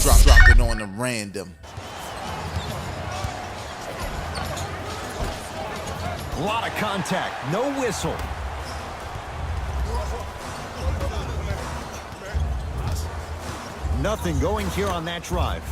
Drop it on them random. A lot of contact, no whistle. Nothing going here on that drive.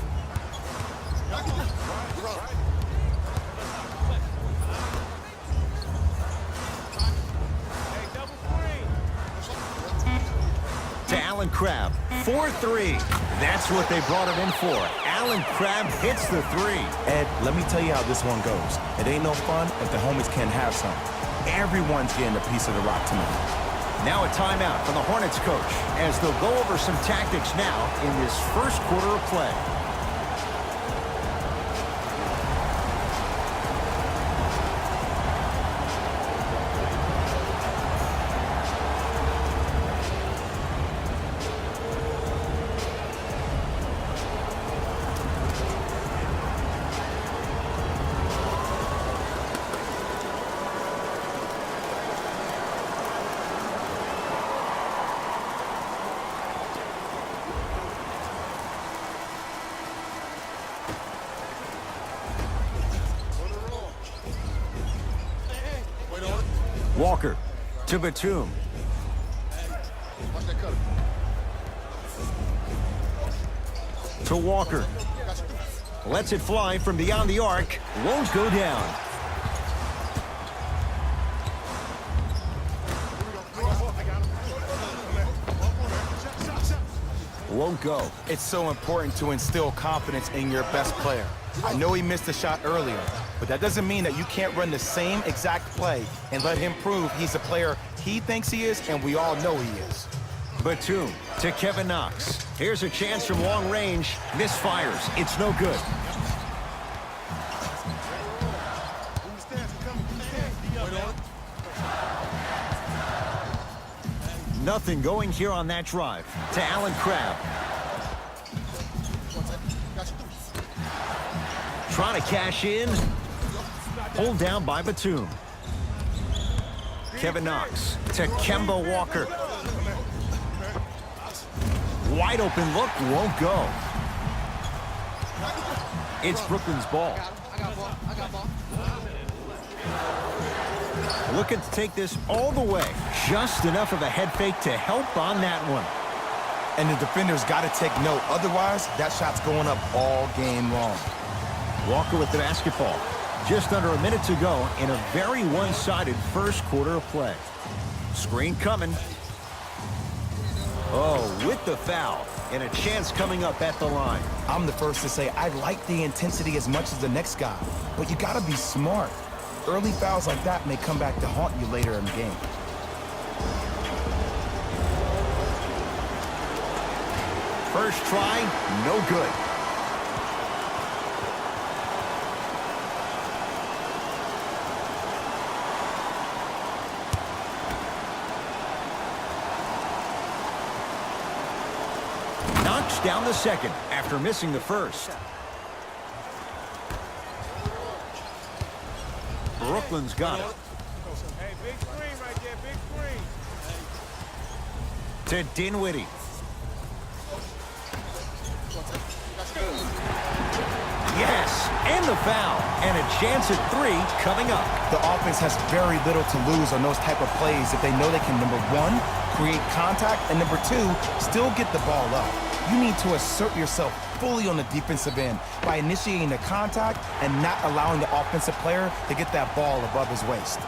To Allen Crabbe, 4-3. That's what they brought him in for. Allen Crabbe hits the three. Ed, let me tell you how this one goes. It ain't no fun if the homies can't have some. Everyone's getting a piece of the rock tonight. Now a timeout from the Hornets coach as they'll go over some tactics now in this first quarter of play. Walker to Batum. To Walker. Lets it fly from beyond the arc. Won't go down. Won't go. It's so important to instill confidence in your best player. I know he missed a shot earlier, but that doesn't mean that you can't run the same exact play and let him prove he's the player he thinks he is and we all know he is. Batum to Kevin Knox. Here's a chance from long range. Misfires. It's no good. Nothing going here on that drive. To Allen Crabbe. Trying to cash in. Pulled down by Batum. Kevin Knox to Kemba Walker. Wide open look, won't go. It's Brooklyn's ball. Looking to take this all the way. Just enough of a head fake to help on that one. And the defender's got to take note. Otherwise, that shot's going up all game long. Walker with the basketball. Just under a minute to go in a very one-sided first quarter of play. Screen coming. Oh, with the foul. And a chance coming up at the line. I'm the first to say I like the intensity as much as the next guy. But you got to be smart. Early fouls like that may come back to haunt you later in the game. First try, no good. Knocks down the second after missing the first. Brooklyn's got it. Hey, big screen right there, big screen. To Dinwiddie. Yes, and the foul. And a chance at three coming up. The offense has very little to lose on those type of plays if they know they can, number one, create contact, and number two, still get the ball up. You need to assert yourself fully on the defensive end by initiating the contact and not allowing the offensive player to get that ball above his waist.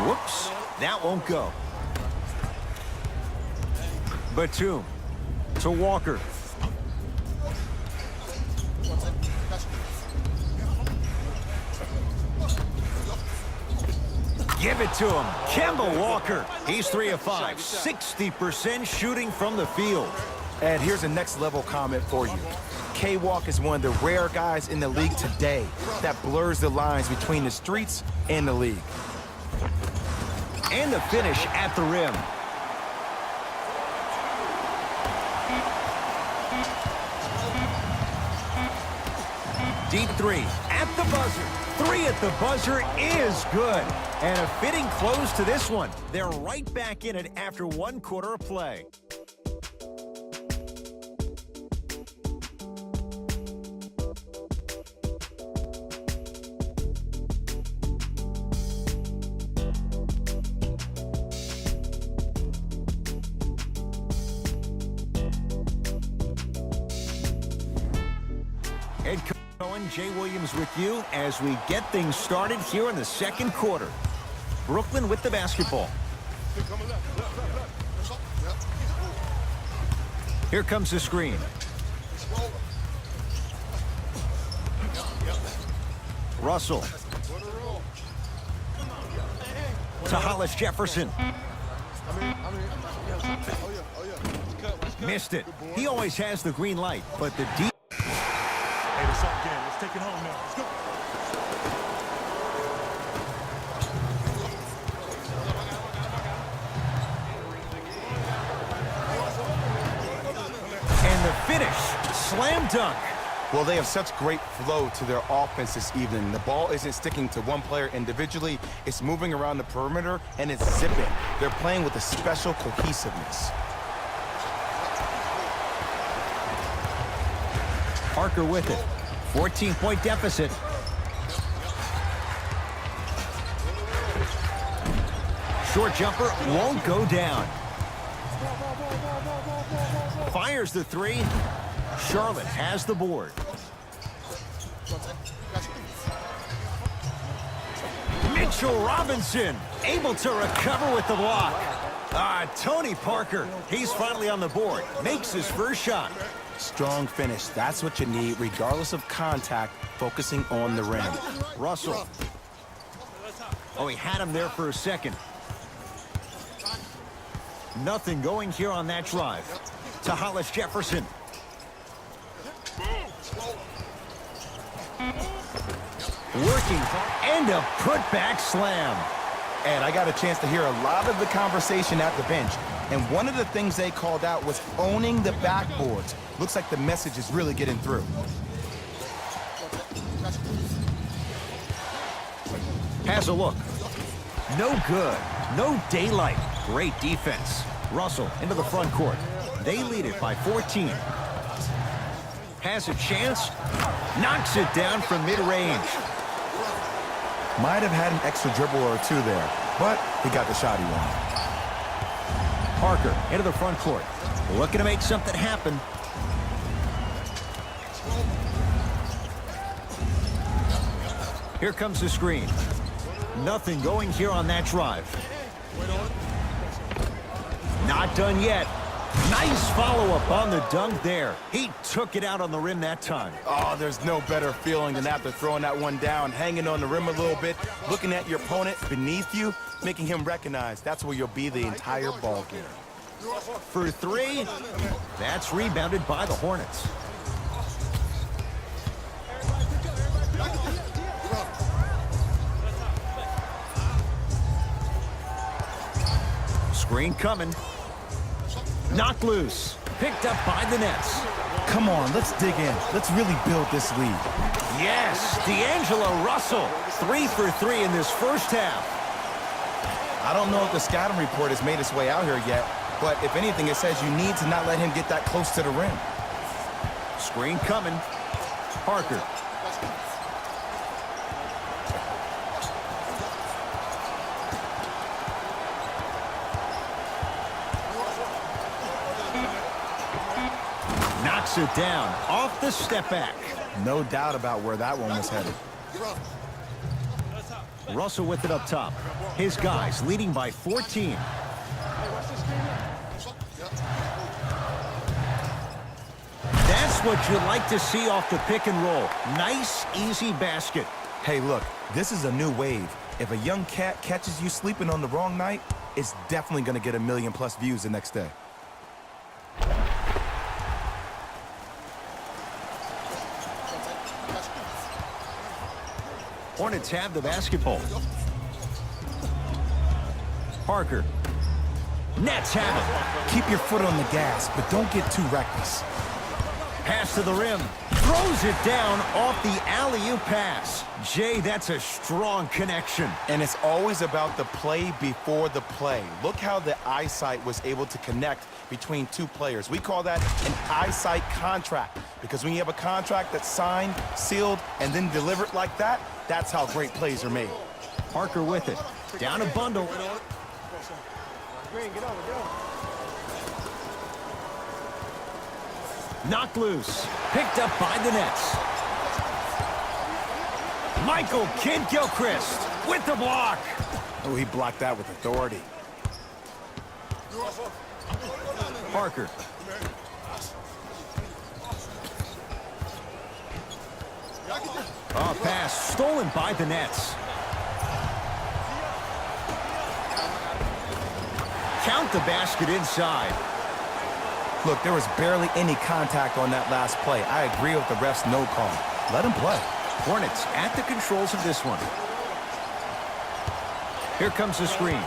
Whoops, that won't go. Batum to Walker. Give it to him. Kemba Walker. He's 3 of 5. 60% shooting from the field. And here's a next level comment for you. K-Walk is one of the rare guys in the league today that blurs the lines between the streets and the league. And the finish at the rim. Deep three at the buzzer. Three at the buzzer is good. And a fitting close to this one. They're right back in it after 1 quarter of play. Head coach Jay Williams with you as we get things started here in the second quarter. Brooklyn with the basketball. Here comes the screen. Russell. To Hollis Jefferson. Missed it. He always has the green light, but the deep. Hey, it's up again. Let's take it home now. Let's go. And the finish, slam dunk. Well, they have such great flow to their offense this evening. The ball isn't sticking to one player individually. It's moving around the perimeter, and it's zipping. They're playing with a special cohesiveness. Parker with it. 14-point deficit. Short jumper won't go down. Fires the three. Charlotte has the board. Mitchell Robinson able to recover with the block. Tony Parker, he's finally on the board. Makes his first shot. Strong finish. That's what you need, regardless of contact, focusing on the rim. Russell. Oh, he had him there for a second. Nothing going here on that drive. To Hollis Jefferson. Working and a putback slam. And I got a chance to hear a lot of the conversation at the bench. And one of the things they called out was owning the backboards. Looks like the message is really getting through. Has a look. No good. No daylight. Great defense. Russell into the front court. They lead it by 14. Has a chance. Knocks it down from mid-range. Might have had an extra dribble or two there, but he got the shot he wanted. Parker into the front court. Looking to make something happen. Here comes the screen. Nothing going here on that drive. Not done yet. Nice follow-up on the dunk there. He took it out on the rim that time. Oh, there's no better feeling than after throwing that one down, hanging on the rim a little bit, looking at your opponent beneath you, making him recognize that's where you'll be the entire ball game. For three, that's rebounded by the Hornets. Screen coming. Knocked loose. Picked up by the Nets. Come on, let's dig in. Let's really build this lead. Yes, D'Angelo Russell. 3 for 3 in this first half. I don't know if the scouting report has made its way out here yet, but if anything, it says you need to not let him get that close to the rim. Screen coming. Parker. Knocks it down off the step back. No doubt about where that one was headed. Russell with it up top. His guys leading by 14. That's what you like to see off the pick and roll. Nice, easy basket. Hey, look, this is a new wave. If a young cat catches you sleeping on the wrong night, it's definitely going to get 1 million+ views the next day. Hornets have the basketball. Parker. Nets have it. Keep your foot on the gas, but don't get too reckless. Pass to the rim. Throws it down off the alley-oop pass. Jay, that's a strong connection. And it's always about the play before the play. Look how the eyesight was able to connect between two players. We call that an eyesight contract, because when you have a contract that's signed, sealed, and then delivered like that, that's how great plays are made. Parker with it. Down a bundle. Green, get over, get over. Knocked loose. Picked up by the Nets. Michael Kidd-Gilchrist with the block. Oh, he blocked that with authority. Parker. Oh, pass stolen by the Nets. Count the basket inside. Look, there was barely any contact on that last play. I agree with the ref's no call. Let him play. Hornets at the controls of this one. Here comes the screen.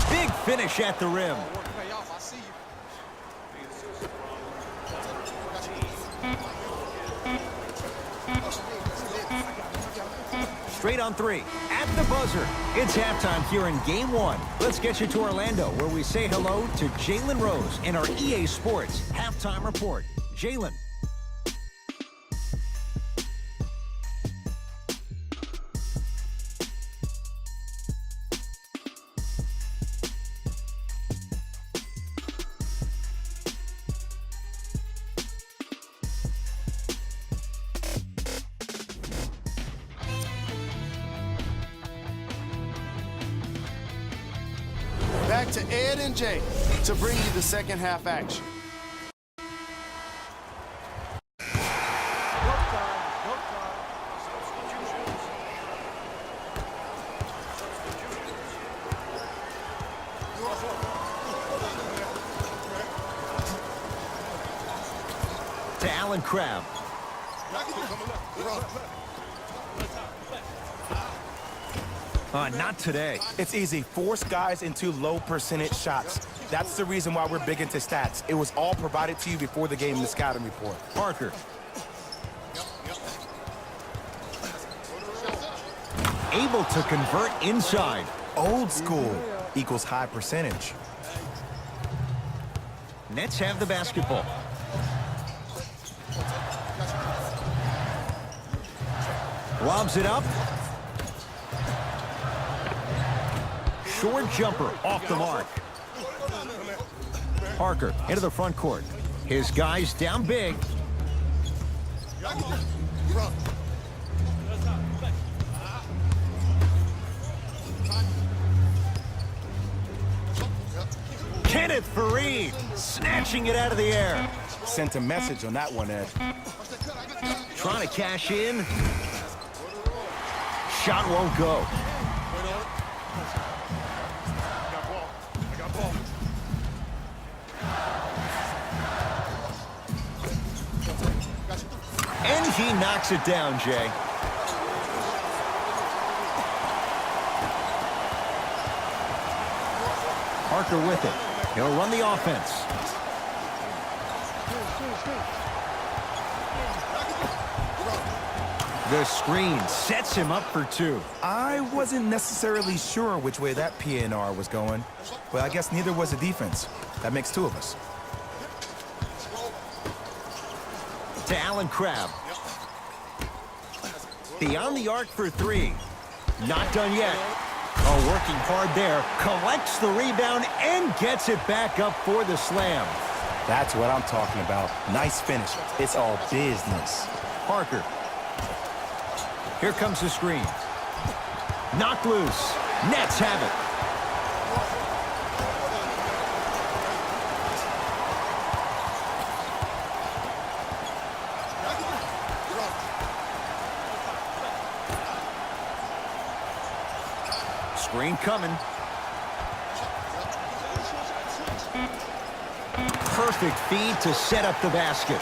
Big finish at the rim. Straight on three. At the buzzer. It's halftime here in Game 1. Let's get you to Orlando, where we say hello to Jalen Rose in our EA Sports Halftime Report. Jalen. Back to Ed and Jay to bring you the second half action. To Allen Crabbe. Not today. It's easy. Force guys into low percentage shots. That's the reason why we're big into stats. It was all provided to you before the game in the scouting report. Parker. Able to convert inside. Old school equals high percentage. Nets have the basketball. Lobs it up. Short jumper off the mark. Parker into the front court. His guys down big. Kenneth Faried snatching it out of the air. Sent a message on that one, Ed. Trying to cash in. Shot won't go. And he knocks it down, Jay. Parker with it. He'll run the offense. The screen sets him up for two. I wasn't necessarily sure which way that PNR was going, but I guess neither was the defense. That makes two of us. To Allen Crabbe. Beyond the arc for three. Not done yet. Oh, working hard there. Collects the rebound and gets it back up for the slam. That's what I'm talking about. Nice finish. It's all business. Parker. Here comes the screen. Knocked loose. Nets have it. Screen coming. Perfect feed to set up the basket.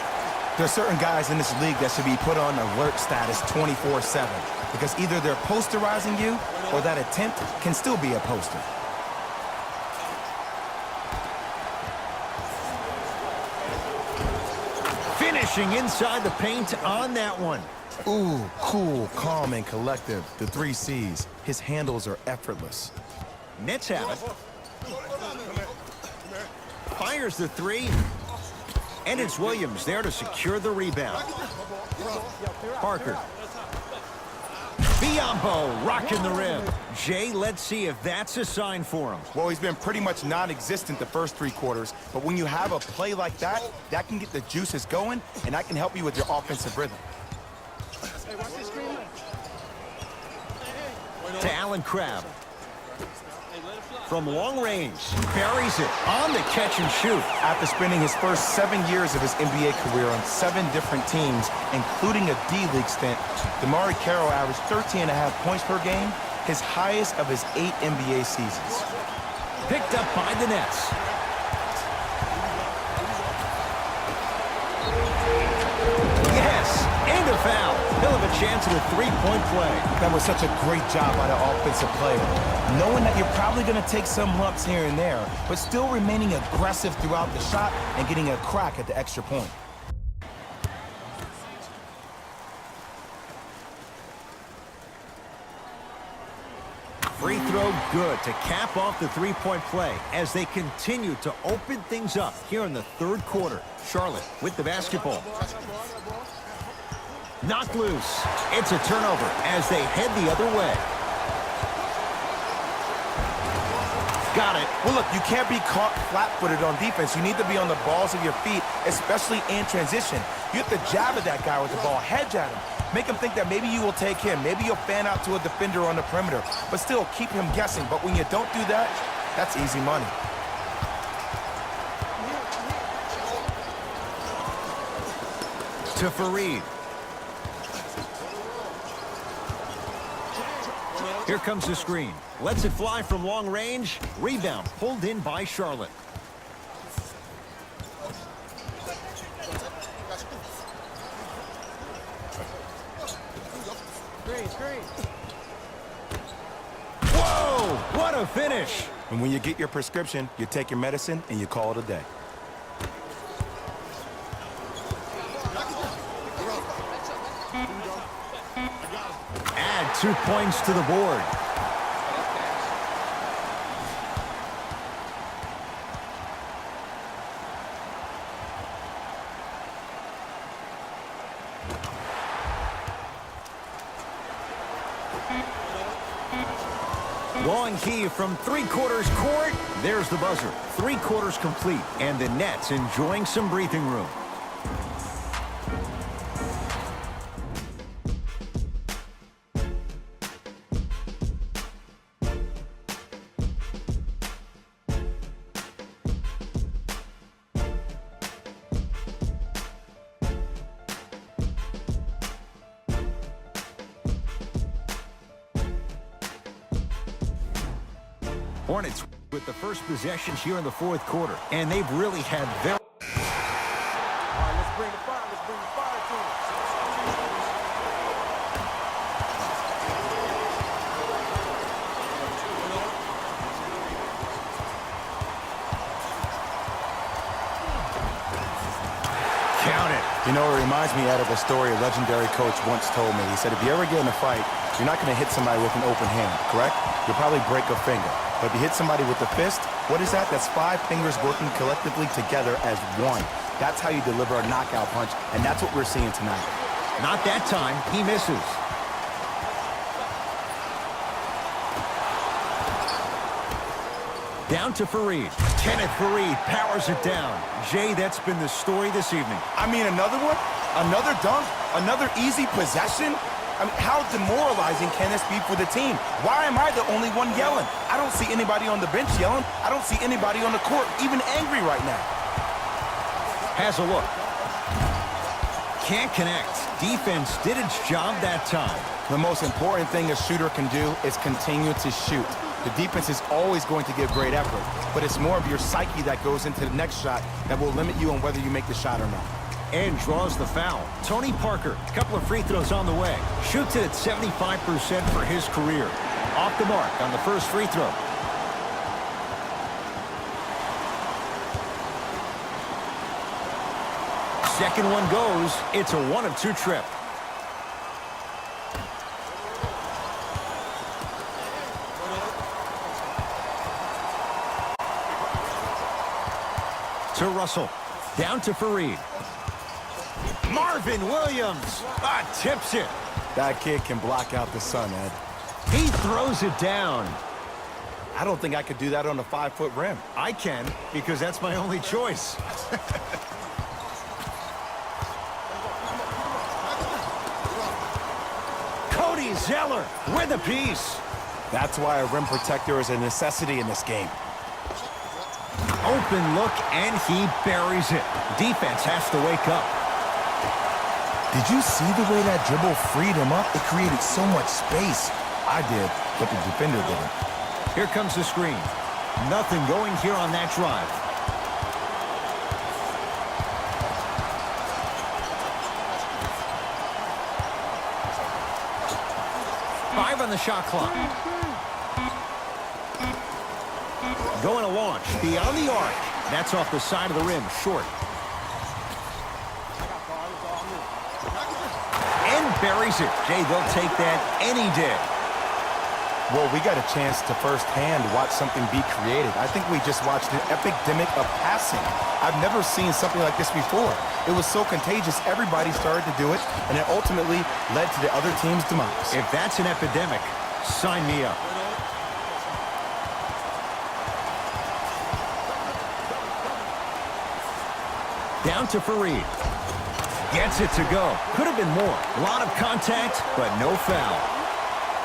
There are certain guys in this league that should be put on alert status 24/7 because either they're posterizing you or that attempt can still be a poster. Finishing inside the paint on that one. Ooh, cool, calm, and collective. The 3 C's. His handles are effortless. Nets have it. Fires the 3. And it's Williams there to secure the rebound. Parker. Biyombo rocking the rim. Jay, let's see if that's a sign for him. Well, he's been pretty much non-existent the first 3 quarters, but when you have a play like that, that can get the juices going, and that can help you with your offensive rhythm. To Allen Crabbe. From long range, buries it on the catch and shoot. After spending his first 7 years of his NBA career on 7 different teams, including a D-League stint, DeMarre Carroll averaged 13.5 points per game, his highest of his 8 NBA seasons. Picked up by the Nets. Yes, and a foul. He'll have a chance at a 3-point play. That was such a great job by the offensive player. Knowing that you're probably going to take some lumps here and there, but still remaining aggressive throughout the shot and getting a crack at the extra point. Free throw good to cap off the 3-point play as they continue to open things up here in the 3rd quarter. Charlotte with the basketball. Knocked loose. It's a turnover as they head the other way. Got it. Well, look, you can't be caught flat-footed on defense. You need to be on the balls of your feet, especially in transition. You have to jab at that guy with the ball, hedge at him. Make him think that maybe you will take him. Maybe you'll fan out to a defender on the perimeter, but still keep him guessing. But when you don't do that, that's easy money. To Fareed. Here comes the screen. Lets it fly from long range. Rebound pulled in by Charlotte. Whoa! What a finish! And when you get your prescription, you take your medicine and you call it a day. Add 2 points to the board. Long key from 3/4 court. There's the buzzer. 3/4 complete, and the Nets enjoying some breathing room. Hornets with the first possession here in the 4th quarter, and they've really had very... All right, let's bring the fire. Let's bring the fire to him. Count it. You know, it reminds me of a story a legendary coach once told me. He said, if you ever get in a fight, you're not going to hit somebody with an open hand, correct? You'll probably break a finger. But if you hit somebody with a fist, what is that? That's 5 fingers working collectively together as one. That's how you deliver a knockout punch, and that's what we're seeing tonight. Not that time. He misses. Down to Fareed. Kenneth Fareed powers it down. Jay, that's been the story this evening. I mean, another one? Another dunk? Another easy possession? I mean, how demoralizing can this be for the team? Why am I the only one yelling? I don't see anybody on the bench yelling. I don't see anybody on the court even angry right now. Has a look. Can't connect. Defense did its job that time. The most important thing a shooter can do is continue to shoot. The defense is always going to give great effort, but it's more of your psyche that goes into the next shot that will limit you on whether you make the shot or not. And draws the foul. Tony Parker, a couple of free throws on the way. Shoots it at 75% for his career. Off the mark on the first free throw. Second one goes. It's a 1-of-2 trip. To Russell. Down to Fareed. Marvin Williams. Tips it. That kid can block out the sun, Ed. He throws it down. I don't think I could do that on a 5-foot rim. I can, because that's my only choice. Cody Zeller with a piece. That's why a rim protector is a necessity in this game. Open look, and he buries it. Defense has to wake up. Did you see the way that dribble freed him up? It created so much space. I did, but the defender didn't. Here comes the screen. Nothing going here on that drive. Five on the shot clock. Going to launch beyond the arc. That's off the side of the rim, short. And buries it. Jay, they'll take that any day. Well, we got a chance to firsthand watch something be created. I think we just watched an epidemic of passing. I've never seen something like this before. It was so contagious, everybody started to do it, and it ultimately led to the other team's demise. If that's an epidemic, sign me up. Down to Fareed. Gets it to go. Could have been more. A lot of contact, but no foul.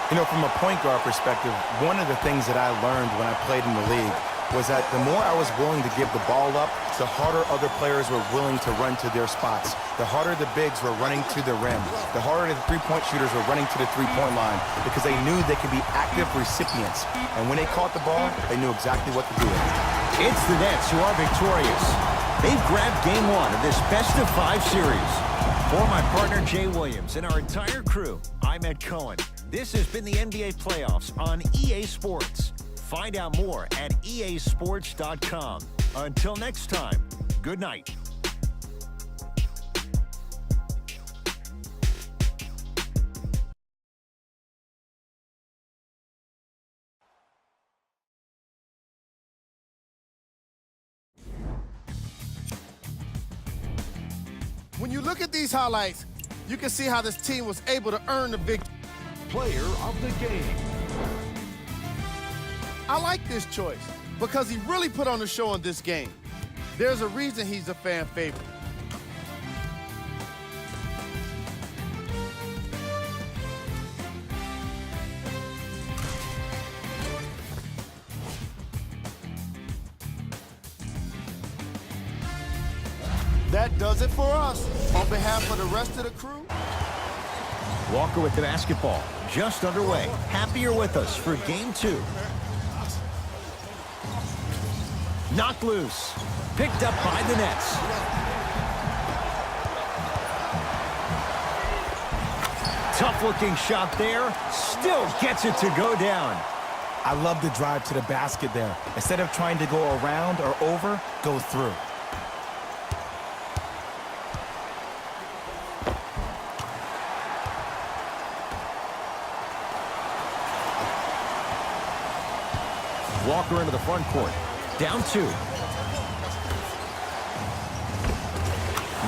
You know, from a point guard perspective, one of the things that I learned when I played in the league was that the more I was willing to give the ball up, the harder other players were willing to run to their spots. The harder the bigs were running to the rim. The harder the three-point shooters were running to the three-point line because they knew they could be active recipients. And when they caught the ball, they knew exactly what to do with it. It's the Nets who are victorious. They've grabbed game one of this best-of-5 series. For my partner, Jay Williams, and our entire crew, I'm Ed Cohen. This has been the NBA playoffs on EA Sports. Find out more at easports.com. Until next time, good night. When you look at these highlights, you can see how this team was able to earn the victory. Player of the game. I like this choice because he really put on the show in this game. There's a reason he's a fan favorite. That does it for us. On behalf of the rest of the crew, Walker with the basketball. Just underway. Happy you're with us for game 2. Knocked loose. Picked up by the Nets. Tough-looking shot there. Still gets it to go down. I love the drive to the basket there. Instead of trying to go around or over, go through. Walker into the front court. Down 2.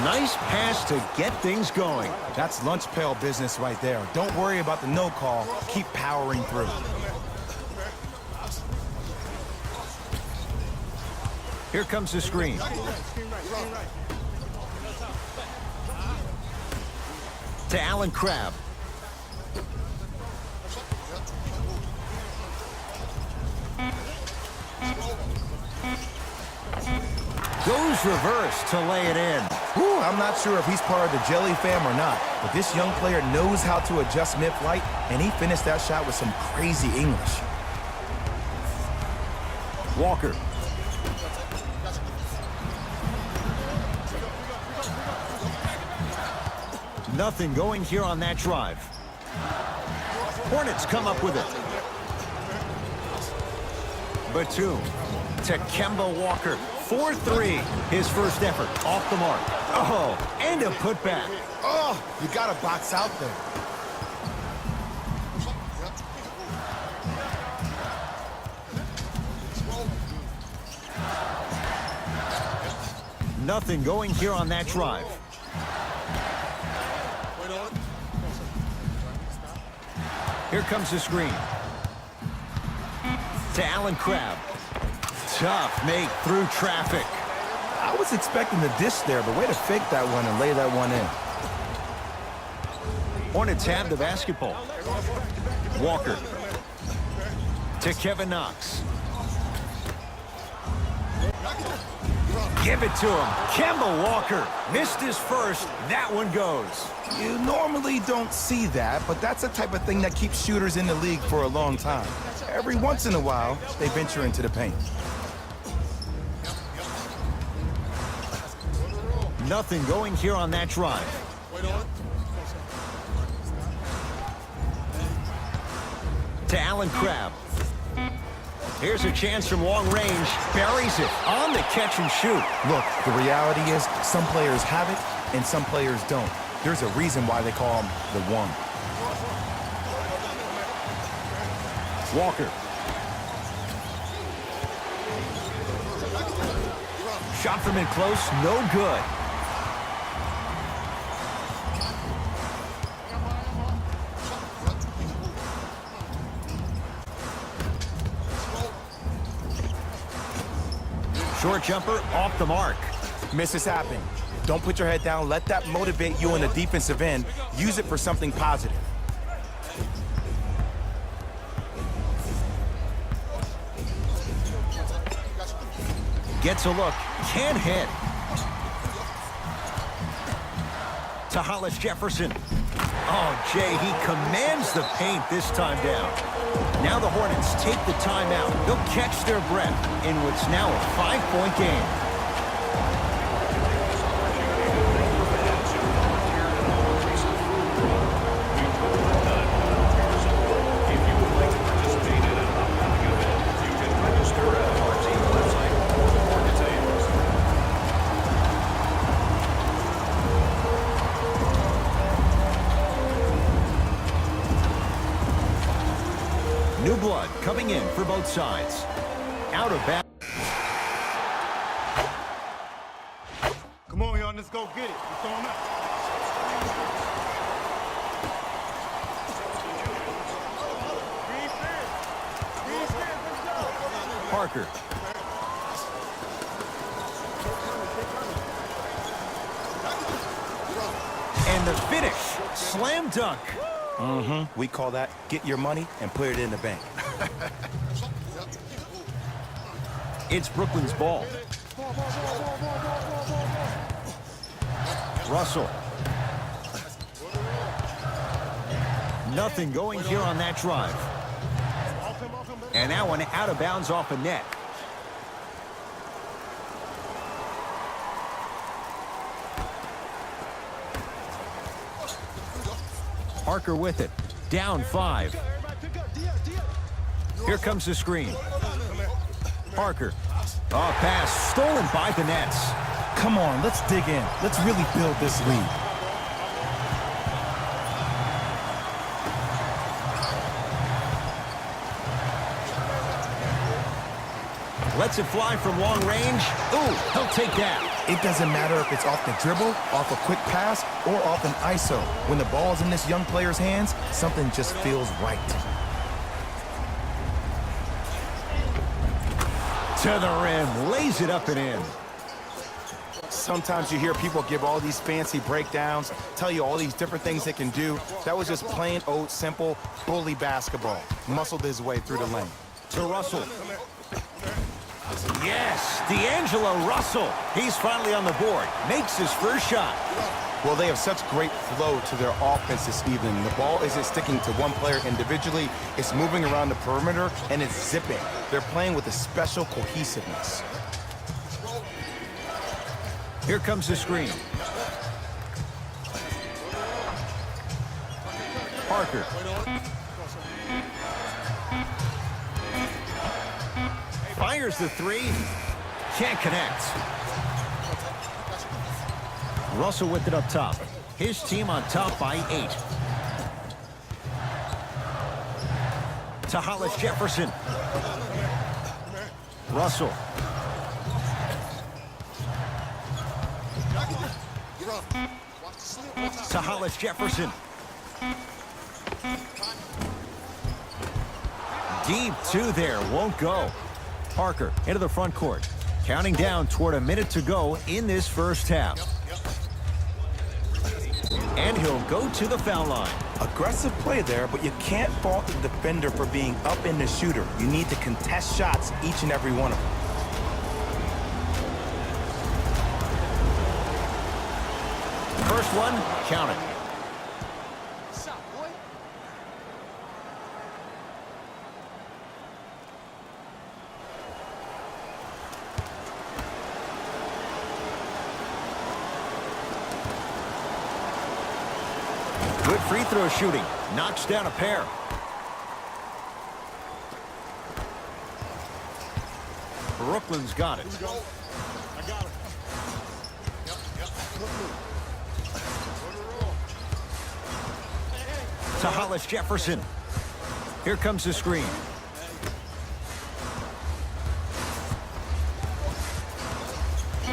Nice pass to get things going. That's lunch pail business right there. Don't worry about the no call. Keep powering through. Here comes the screen. To Allen Crabbe. Goes reverse to lay it in. Ooh, I'm not sure if he's part of the Jelly fam or not, but this young player knows how to adjust mid-flight, and he finished that shot with some crazy English. Walker. Nothing going here on that drive. Hornets come up with it. Batum to Kemba Walker. 4-3. His first effort off the mark. Oh, and a putback. Oh, you got to box out there. Nothing going here on that drive. Here comes the screen. To Allen Crabbe. Tough make through traffic. I was expecting the dish there, but way to fake that one and lay that one in. Hornets have the basketball. Walker. To Kevin Knox. Give it to him. Kemba Walker missed his first. That one goes. You normally don't see that, but that's the type of thing that keeps shooters in the league for a long time. Every once in a while, they venture into the paint. Nothing going here on that drive. To Allen Crabbe. Here's a chance from long range. Buries it on the catch and shoot. Look, the reality is some players have it and some players don't. There's a reason why they call him the one. Walker. Shot from in close, no good. Short jumper off the mark. Misses happen. Don't put your head down. Let that motivate you in the defensive end. Use it for something positive. Gets a look. Can't hit. To Hollis Jefferson. Oh, Jay, he commands the paint this time down. Now the Hornets take the timeout. They'll catch their breath in what's now a 5-point game. New blood coming in for both sides. Out of bounds. Come on, y'all, let's go get it. It's on up. Parker. And the finish. Slam dunk. We call that get your money and put it in the bank. It's Brooklyn's ball. Russell. Nothing going here on that drive. And that one out of bounds off a net. Parker with it. Down 5. Here comes the screen. Parker. Oh, pass stolen by the Nets. Come on, let's dig in. Let's really build this lead. Lets it fly from long range. Ooh, he'll take that. It doesn't matter if it's off the dribble, off a quick pass, or off an ISO. When the ball's in this young player's hands, something just feels right. To the rim, lays it up and in. Sometimes you hear people give all these fancy breakdowns, tell you all these different things they can do. That was just plain old simple bully basketball. Muscled his way through the lane. To Russell. Yes, D'Angelo Russell. He's finally on the board. Makes his first shot. Well, they have such great flow to their offense this evening. The ball isn't sticking to one player individually. It's moving around the perimeter, and it's zipping. They're playing with a special cohesiveness. Here comes the screen. Parker. Fires the 3. Can't connect. Russell with it up top. His team on top by 8. To Hollis Jefferson. Russell. To Hollis Jefferson. Deep 2 there, won't go. Parker into the front court. Counting down toward a minute to go in this first half. And he'll go to the foul line. Aggressive play there, but you can't fault the defender for being up in the shooter. You need to contest shots, each and every one of them. First one, count it. Good free throw shooting. Knocks down a pair. Brooklyn's got it. I got him. To Hollis Jefferson. Here comes the screen.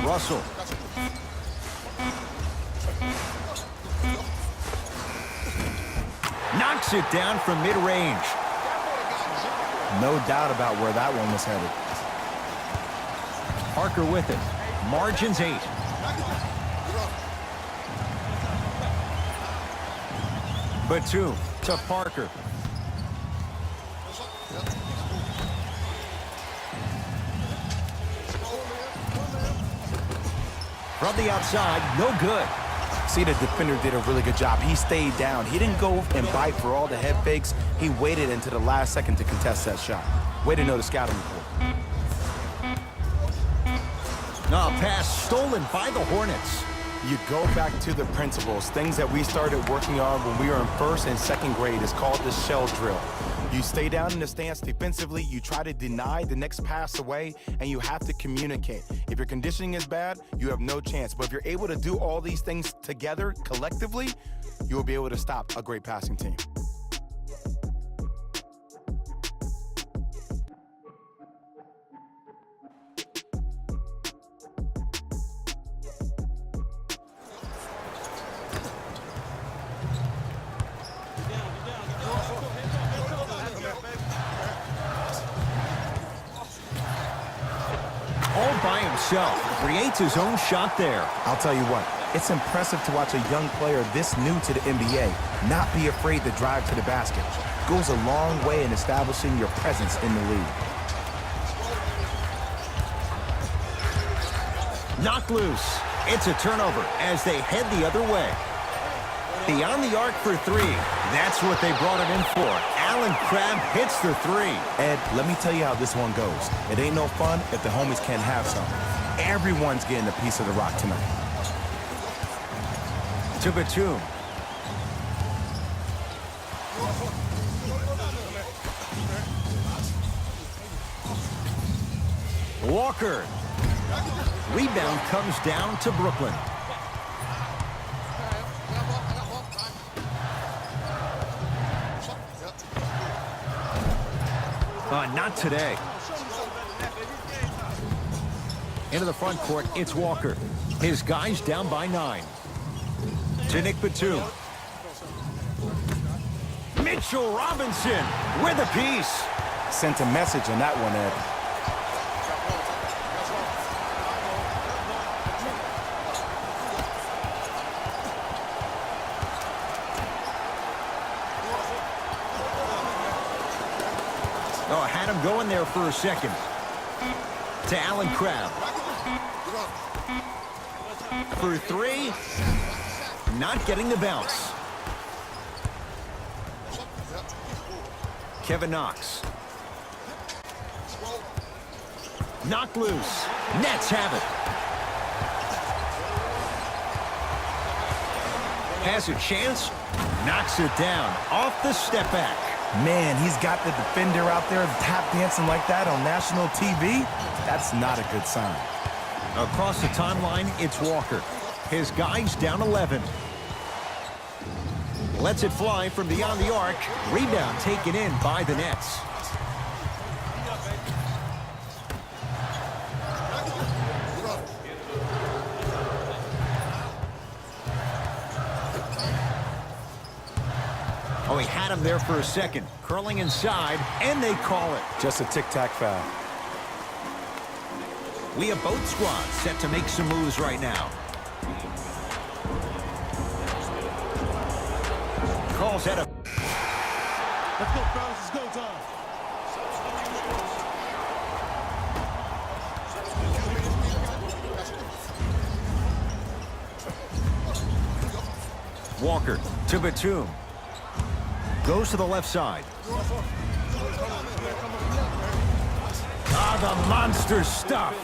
Russell. Knocks it down from mid-range. No doubt about where that one was headed. Parker with it. Margins 8. Batum to Parker. From the outside, no good. See, the defender did a really good job. He stayed down. He didn't go and bite for all the head fakes. He waited until the last second to contest that shot. Way to know the scouting report. No, pass stolen by the Hornets. You go back to the principles, things that we started working on when we were in first and second grade. It's called the shell drill. You stay down in the stance defensively, you try to deny the next pass away, and you have to communicate. If your conditioning is bad, you have no chance. But if you're able to do all these things together, collectively, you will be able to stop a great passing team. All by himself, creates his own shot there. I'll tell you what, it's impressive to watch a young player this new to the NBA not be afraid to drive to the basket. Goes a long way in establishing your presence in the league. Knocked loose. It's a turnover as they head the other way. Beyond the arc for 3. That's what they brought him in for. Allen Crabbe hits the 3. Ed, let me tell you how this one goes. It ain't no fun if the homies can't have some. Everyone's getting a piece of the rock tonight. To Batum. Walker. Rebound comes down to Brooklyn. Not today. Into the front court, it's Walker. His guys down by 9. To Nick Batum. Mitchell Robinson with a piece. Sent a message on that one, Ed. Oh, had him going there for a second. To Allen Crabbe. For 3. Not getting the bounce. Kevin Knox. Knocked loose. Nets have it. Has a chance. Knocks it down. Off the step back. Man, he's got the defender out there tap dancing like that on national TV. That's not a good sign. Across the timeline, it's Walker. His guy's down 11. Lets it fly from beyond the arc. Rebound taken in by the Nets. Oh, he had him there for a second. Curling inside, and they call it. Just a tic-tac foul. We have both squads set to make some moves right now. Calls at a... Let's go, fellas. It's go time. Walker to Batum. Goes to the left side. Ah, the monster stuff.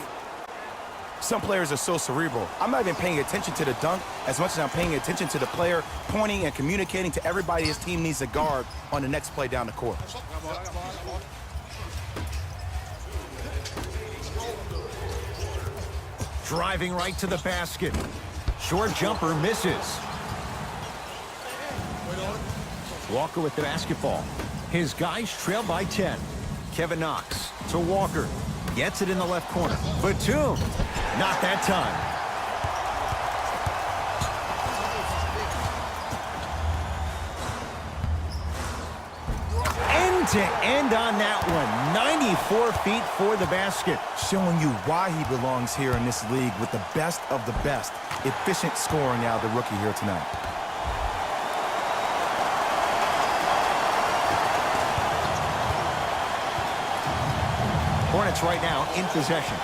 Some players are so cerebral. I'm not even paying attention to the dunk as much as I'm paying attention to the player pointing and communicating to everybody his team needs to guard on the next play down the court. Driving right to the basket. Short jumper misses. Walker with the basketball. His guys trail by 10. Kevin Knox to Walker. Gets it in the left corner. Batum. Not that time. End to end on that one. 94 feet for the basket. Showing you why he belongs here in this league with the best of the best. Efficient scoring out of the rookie here tonight. Hornets right now in possession.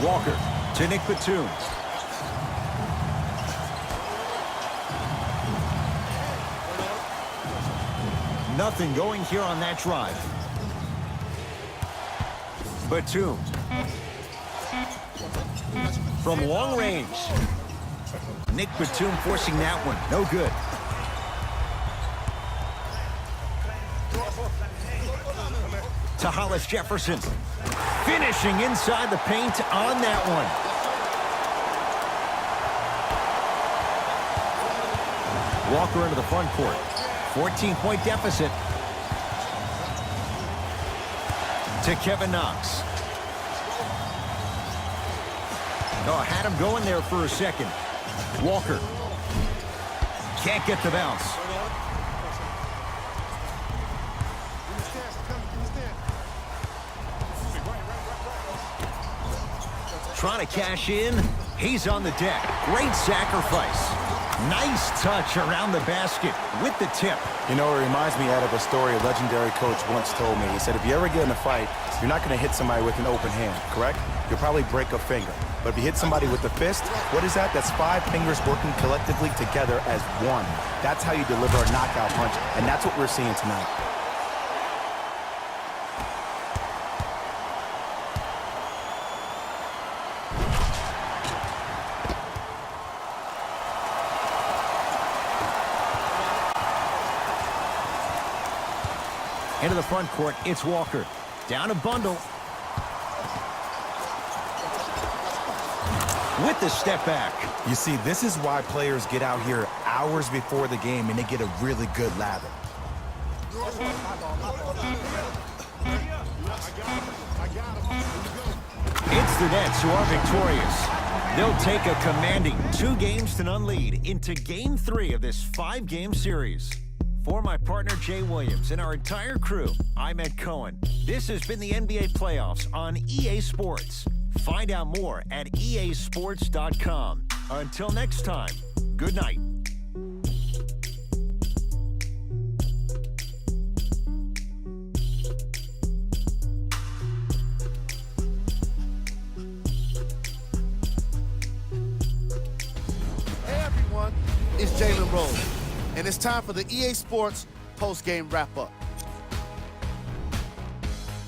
Walker to Nick Batum. Nothing going here on that drive. Batum. From long range. Nick Batum forcing that one. No good. To Hollis Jefferson. Finishing inside the paint on that one. Walker into the front court. 14-point deficit. To Kevin Knox. Oh, had him going there for a second. Walker. Can't get the bounce. Trying to cash in. He's on the deck. Great sacrifice. Nice touch around the basket with the tip. You know, it reminds me out of a story a legendary coach once told me. He said, if you ever get in a fight, you're not going to hit somebody with an open hand, correct? You'll probably break a finger. But if you hit somebody with the fist, what is that? That's 5 fingers working collectively together as one. That's how you deliver a knockout punch, and that's what we're seeing tonight. Into the front court, it's Walker. Down a bundle. With the step back. You see, this is why players get out here hours before the game and they get a really good lather. It's the Nets who are victorious. They'll take a commanding 2-0 lead into Game 3 of this 5-game series. For my partner, Jay Williams, and our entire crew, I'm Ed Cohen. This has been the NBA Playoffs on EA Sports. Find out more at easports.com. Until next time, good night. Hey everyone, it's Jalen Rose, and it's time for the EA Sports post-game wrap-up.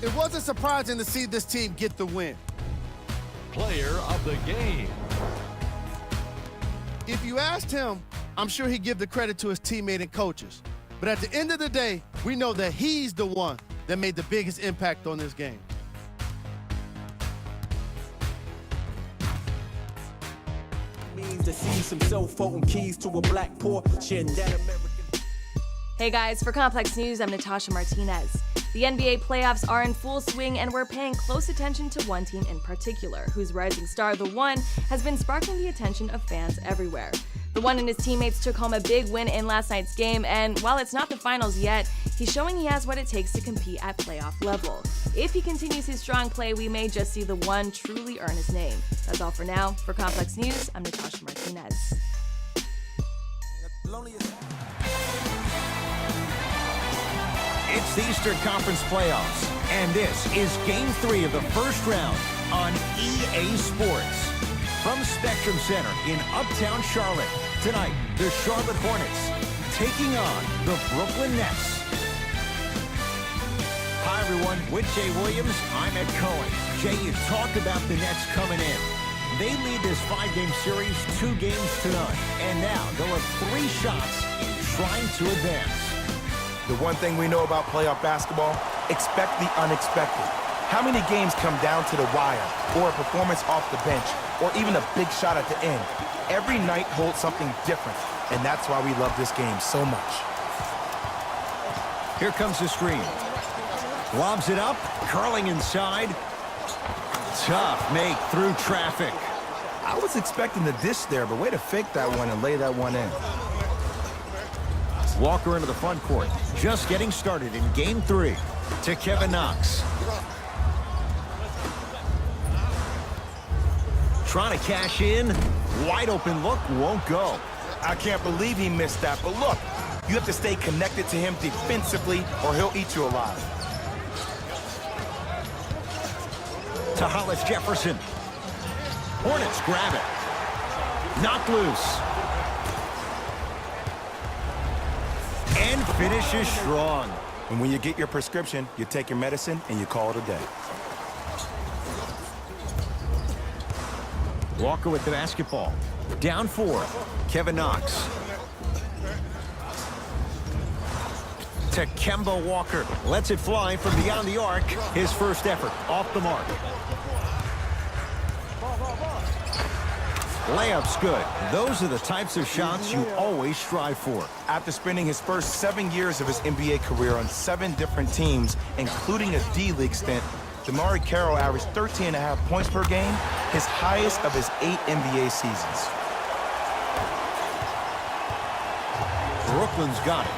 It wasn't surprising to see this team get the win. Player of the game. If you asked him, I'm sure he'd give the credit to his teammate and coaches. But at the end of the day, we know that he's the one that made the biggest impact on this game. keys to seize some cell phone keys to a black Porsche and that American. Hey guys, for Complex News, I'm Natasha Martinez. The NBA playoffs are in full swing, and we're paying close attention to one team in particular, whose rising star, the One, has been sparking the attention of fans everywhere. The One and his teammates took home a big win in last night's game, and while it's not the finals yet, he's showing he has what it takes to compete at playoff level. If he continues his strong play, we may just see the One truly earn his name. That's all for now. For Complex News, I'm Natasha Martinez. It's the Eastern Conference Playoffs, and this is Game 3 of the first round on EA Sports. From Spectrum Center in Uptown Charlotte, tonight, the Charlotte Hornets taking on the Brooklyn Nets. Hi, everyone. With Jay Williams, I'm Ed Cohen. Jay, you talked about the Nets coming in. They lead this 5-game series 2 games to none, and now they'll have 3 shots in trying to advance. The one thing we know about playoff basketball, expect the unexpected. How many games come down to the wire, or a performance off the bench, or even a big shot at the end? Every night holds something different, and that's why we love this game so much. Here comes the screen. Lobs it up, curling inside. Tough make through traffic. I was expecting the dish there, but way to fake that one and lay that one in. Walker into the front court. Just getting started in Game 3 to Kevin Knox. Trying to cash in. Wide open look, won't go. I can't believe he missed that, but look, you have to stay connected to him defensively or he'll eat you alive. To Hollis Jefferson. Hornets grab it. Knocked loose. And finishes strong. And when you get your prescription, you take your medicine and you call it a day. Walker with the basketball. Down 4. Kevin Knox. To Kemba Walker. Lets it fly from beyond the arc. His first effort off the mark. Layup's good. Those are the types of shots you always strive for. After spending his first 7 years of his NBA career on 7 different teams, including a D-League stint, DeMarre Carroll averaged 13.5 points per game, his highest of his 8 NBA seasons. Brooklyn's got it.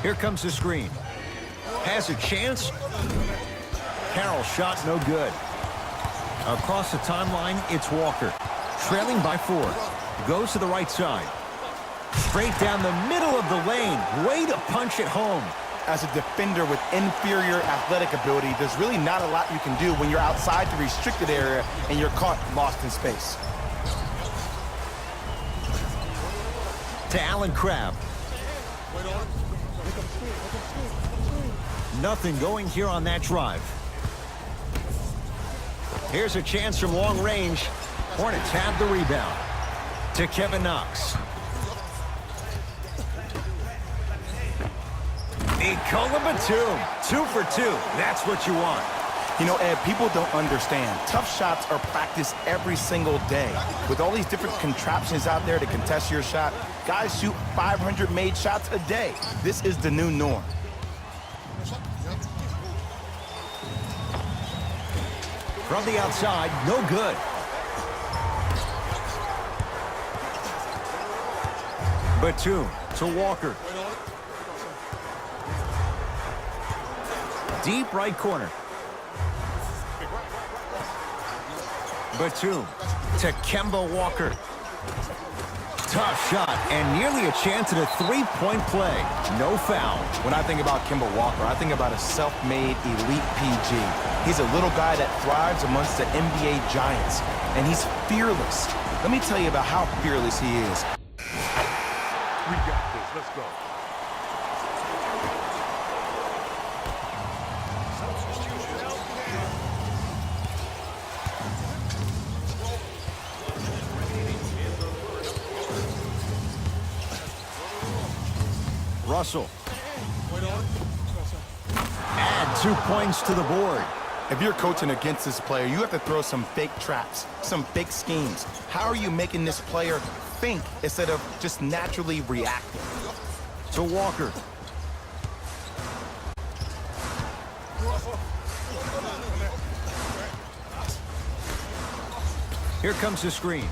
Here comes the screen. Has a chance. Carroll's shot no good. Across the timeline, it's Walker. Trailing by 4. Goes to the right side. Straight down the middle of the lane. Way to punch it home. As a defender with inferior athletic ability, there's really not a lot you can do when you're outside the restricted area and you're caught lost in space. To Allen Crabbe. Nothing going here on that drive. Here's a chance from long range. Hornets have the rebound. To Kevin Knox. Nikola Batum. 2 for 2. That's what you want. You know, Ed, people don't understand. Tough shots are practiced every single day. With all these different contraptions out there to contest your shot, guys shoot 500 made shots a day. This is the new norm. From the outside, no good. Batum to Walker. Deep right corner. Batum to Kemba Walker. Tough shot and nearly a chance at a 3-point play. No foul. When I think about Kemba Walker, I think about a self-made elite PG. He's a little guy that thrives amongst the NBA giants, and he's fearless. Let me tell you about how fearless he is. We got this. Let's go. Russell. 2 points to the board. If you're coaching against this player, you have to throw some fake traps, some fake schemes. How are you making this player think instead of just naturally reacting? To Walker. Here comes the screen.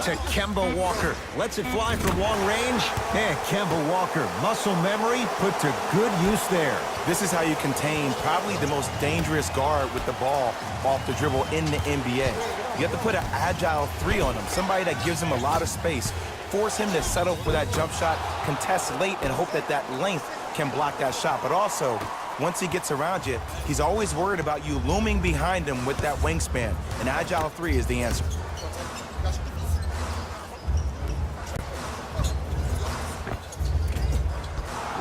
To Kemba Walker. Lets it fly from long range. And Kemba Walker, muscle memory put to good use there. This is how you contain probably the most dangerous guard with the ball off the dribble in the NBA. You have to put an agile 3 on him, somebody that gives him a lot of space, force him to settle for that jump shot, contest late, and hope that that length can block that shot. But also, once he gets around you, he's always worried about you looming behind him with that wingspan. An agile 3 is the answer.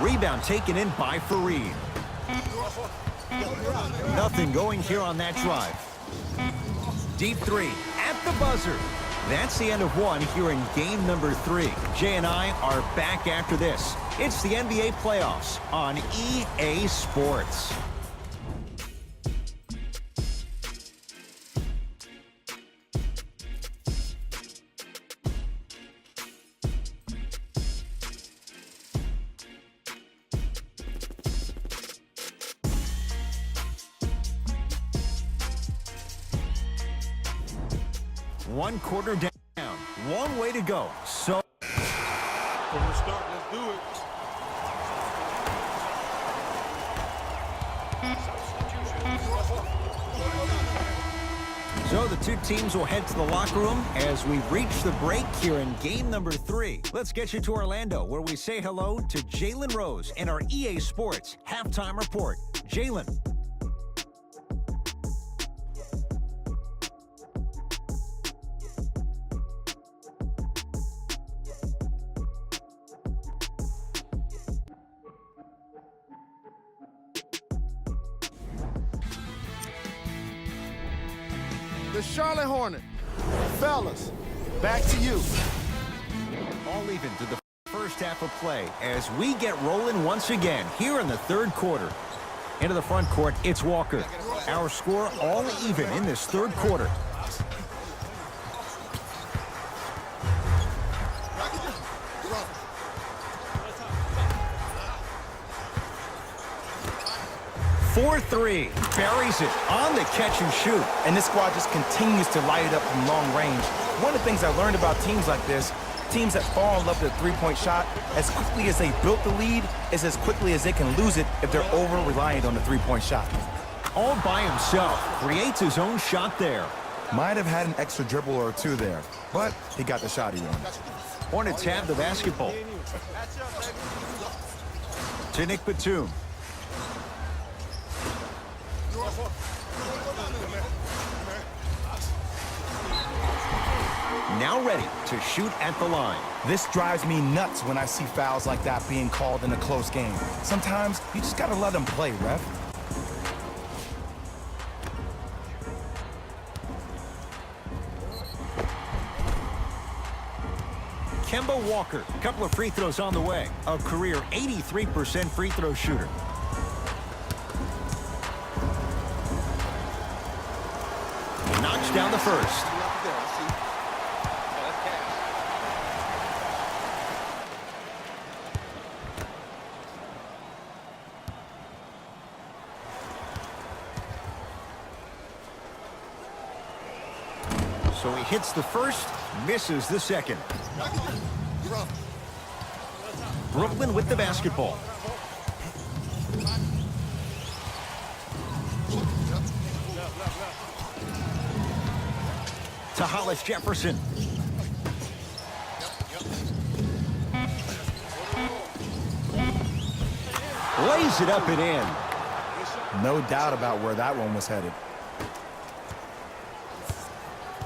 Rebound taken in by Fareed. Nothing going here on that drive. Deep 3 at the buzzer. That's the end of 1 here in game number 3. Jay and I are back after this. It's the NBA playoffs on EA Sports. One quarter down. One way to go. So From the start, let's do it. So the two teams will head to the locker room as we reach the break here in game number 3. Let's get you to Orlando, where we say hello to Jalen Rose in our EA Sports halftime report. Jalen. The Charlotte Hornets. Fellas, back to you. All even to the first half of play as we get rolling once again here in the third quarter. Into the front court, it's Walker. Our score all even in this third quarter. For 3, buries it on the catch and shoot. And this squad just continues to light it up from long range. One of the things I learned about teams like this, teams that fall in love with a three-point shot, as quickly as they built the lead, is as quickly as they can lose it if they're over-reliant on the three-point shot. All by himself, creates his own shot there. Might have had an extra dribble or 2 there, but he got the shot he wanted. Hornets have the basketball. To Nick Batum. Now ready to shoot at the line. This drives me nuts when I see fouls like that being called in a close game. Sometimes you just gotta let them play, ref. Kemba Walker, a couple of free throws on the way. A career 83% free throw shooter. Knocks down the first. So he hits the first, misses the second. Brooklyn with the basketball. To Hollis Jefferson. Lays it up and in. No doubt about where that one was headed.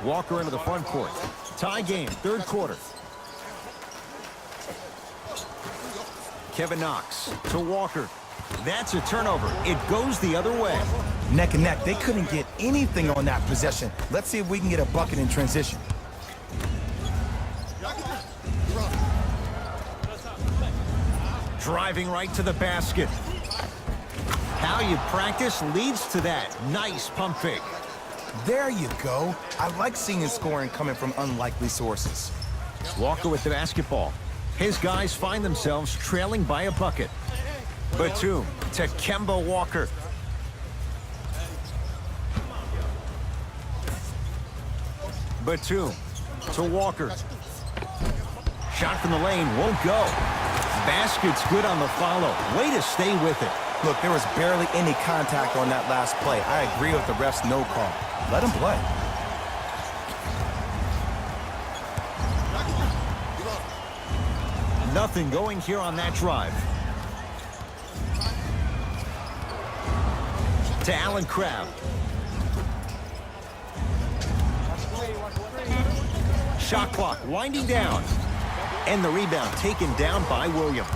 Walker into the front court. Tie game, third quarter. Kevin Knox to Walker. That's a turnover. It goes the other way. Neck and neck. They couldn't get anything on that possession. Let's see if we can get a bucket in transition. Driving right to the basket. How you practice leads to that. Nice pump fake. There you go. I like seeing scoring coming from unlikely sources. Walker with the basketball. His guys find themselves trailing by a bucket. Batum to Kemba Walker. Batum to Walker. Shot from the lane won't go. Basket's good on the follow. Way to stay with it. Look, there was barely any contact on that last play. I agree with the ref's no call. Let him play. Nothing going here on that drive. To Allen Crabbe. Shot clock winding down. And the rebound taken down by Williams.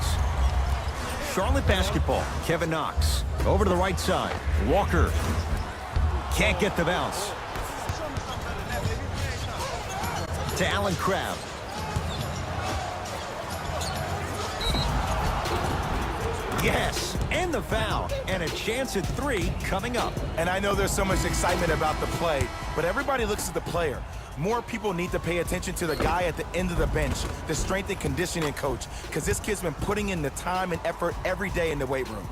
Charlotte basketball. Kevin Knox. Over to the right side. Walker. Can't get the bounce. To Allen Crabbe. Yes, and the foul. And a chance at 3 coming up. And I know there's so much excitement about the play, but everybody looks at the player. More people need to pay attention to the guy at the end of the bench, the strength and conditioning coach, because this kid's been putting in the time and effort every day in the weight room.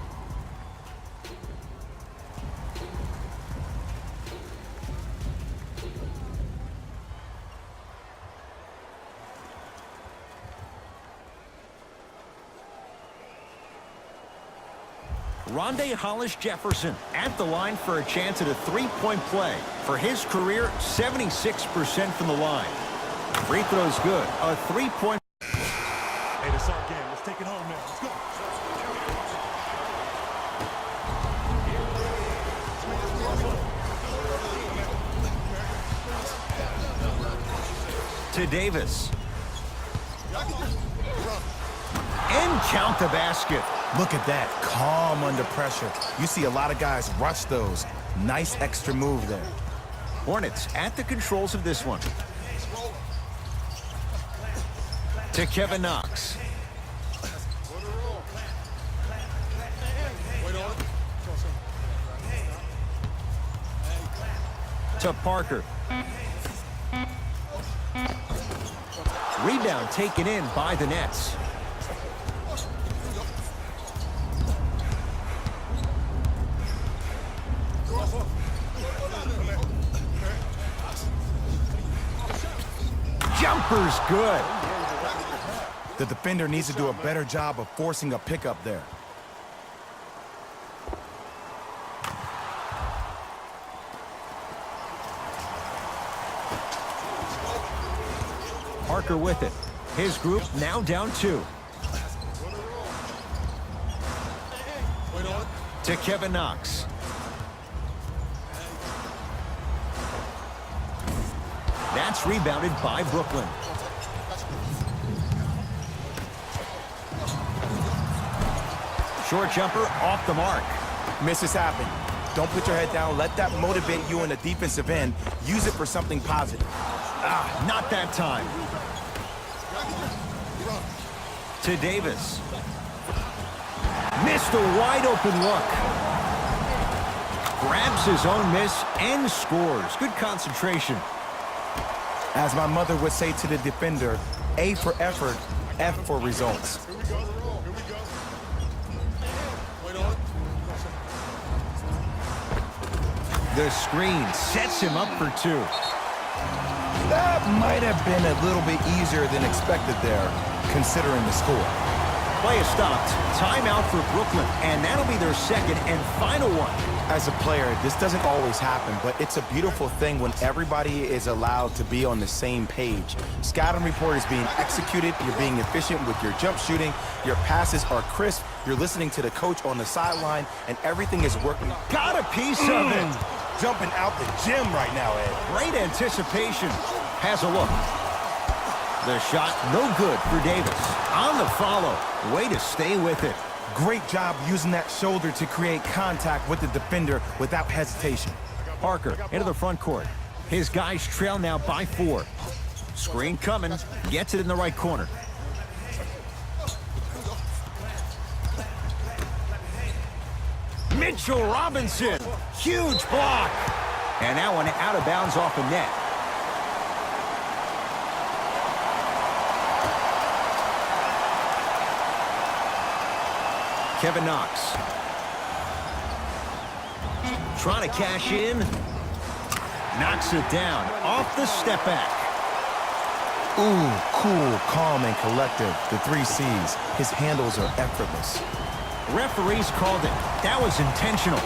Rondé Hollis-Jefferson at the line for a chance at a three-point play. For his career, 76% from the line. Free throw's good. A three-point. Hey, that's our game. Let's take it home now. Let's go. To Davis. And count the basket. Look at that, calm under pressure. You see a lot of guys rush those. Nice extra move there. Hornets at the controls of this one. To Kevin Knox. To Parker. Rebound taken in by the Nets. Jumper's good. The defender needs to do a better job of forcing a pickup there. Parker with it. His group now down 2. To Kevin Knox. That's rebounded by Brooklyn. Short jumper off the mark. Misses happen. Don't put your head down. Let that motivate you in the defensive end. Use it for something positive. Ah, not that time. To Davis. Missed a wide open look. Grabs his own miss and scores. Good concentration. As my mother would say to the defender, A for effort, F for results. The screen sets him up for 2. That might have been a little bit easier than expected there, considering the score. Play is stopped. Timeout for Brooklyn, and that'll be their second and final one. As a player, this doesn't always happen, but it's a beautiful thing when everybody is allowed to be on the same page. Scouting report is being executed, you're being efficient with your jump shooting, your passes are crisp, you're listening to the coach on the sideline, and everything is working. Got a piece of it. Jumping out the gym right now, Ed. Great anticipation. Has a look. The shot no good for Davis. On the follow. Way to stay with it. Great job using that shoulder to create contact with the defender without hesitation. Parker into the front court. His guys trail now by 4. Screen coming. Gets it in the right corner. Mitchell Robinson. Huge block. And that one out of bounds off the net. Kevin Knox. Trying to cash in. Knocks it down. Off the step back. Ooh, cool, calm, and collective. The 3 C's. His handles are effortless. Referees called it. That was intentional.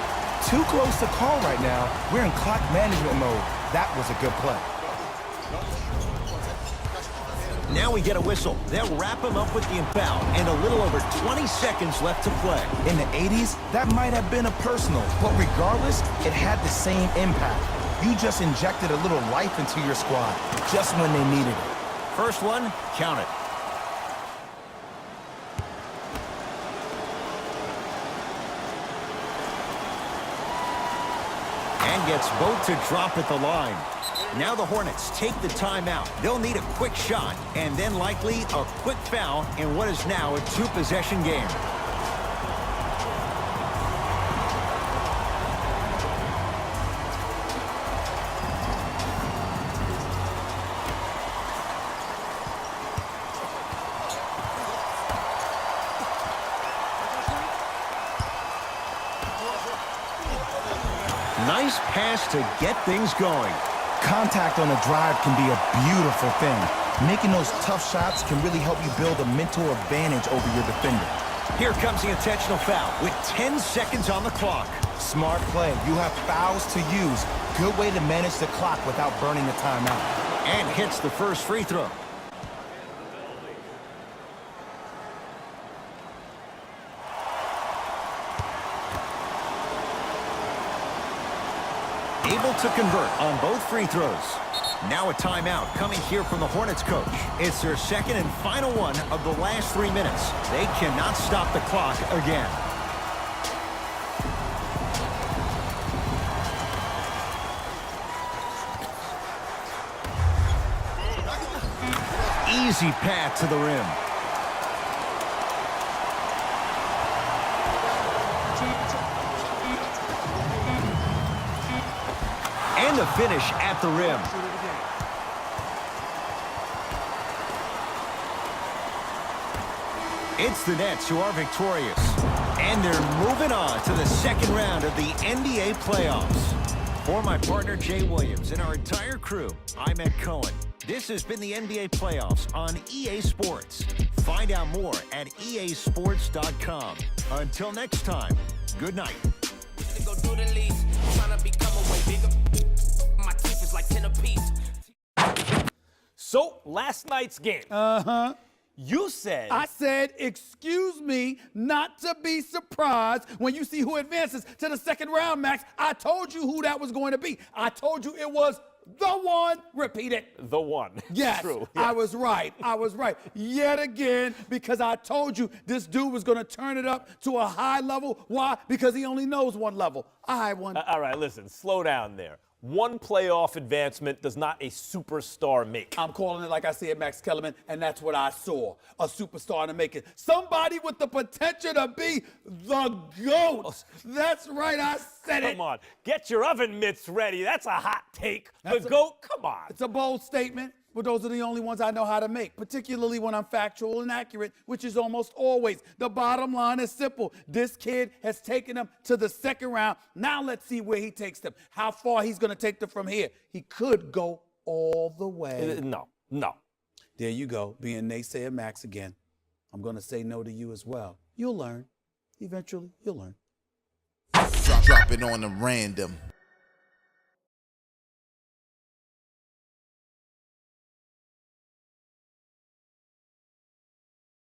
Too close to call right now. We're in clock management mode. That was a good play. Now we get a whistle. They'll wrap him up with the inbound and a little over 20 seconds left to play. In the 80s, that might have been a personal, but regardless, it had the same impact. You just injected a little life into your squad, just when they needed it. First one, count it. And gets both to drop at the line. Now the Hornets take the timeout. They'll need a quick shot and then likely a quick foul in what is now a 2-possession game. Nice pass to get things going. Contact on a drive can be a beautiful thing. Making those tough shots can really help you build a mental advantage over your defender. Here comes the intentional foul with 10 seconds on the clock. Smart play. You have fouls to use. Good way to manage the clock without burning the timeout. And hits the first free throw. Able to convert on both free throws. Now a timeout coming here from the Hornets coach. It's their second and final one of the last 3 minutes. They cannot stop the clock again. Easy path to the rim. And the finish at the rim. It's the Nets who are victorious. And they're moving on to the second round of the NBA playoffs. For my partner Jay Williams and our entire crew, I'm Ed Cohen. This has been the NBA playoffs on EA Sports. Find out more at easports.com. Until next time, good night. So, last night's game. You said... I said, excuse me, not to be surprised when you see who advances to the second round, Max. I told you who that was going to be. I told you it was the one. Repeat it. The one. Yes, True. I was right. I was right. Yet again, because I told you this dude was going to turn it up to a high level. Why? Because he only knows one level. A high one. All right, listen, slow down there. One playoff advancement does not a superstar make. I'm calling it like I said, Max Kellerman, and that's what I saw. A superstar in the making. Somebody with the potential to be the GOAT. That's right, I said it. Come on, get your oven mitts ready. That's a hot take. The GOAT, come on. It's a bold statement, but those are the only ones I know how to make, particularly when I'm factual and accurate, which is almost always. The bottom line is simple. This kid has taken them to the second round. Now let's see where he takes them, how far he's going to take them from here. He could go all the way. No. There you go, being naysayer Max again. I'm going to say no to you as well. You'll learn. Eventually, you'll learn. Drop it on the random.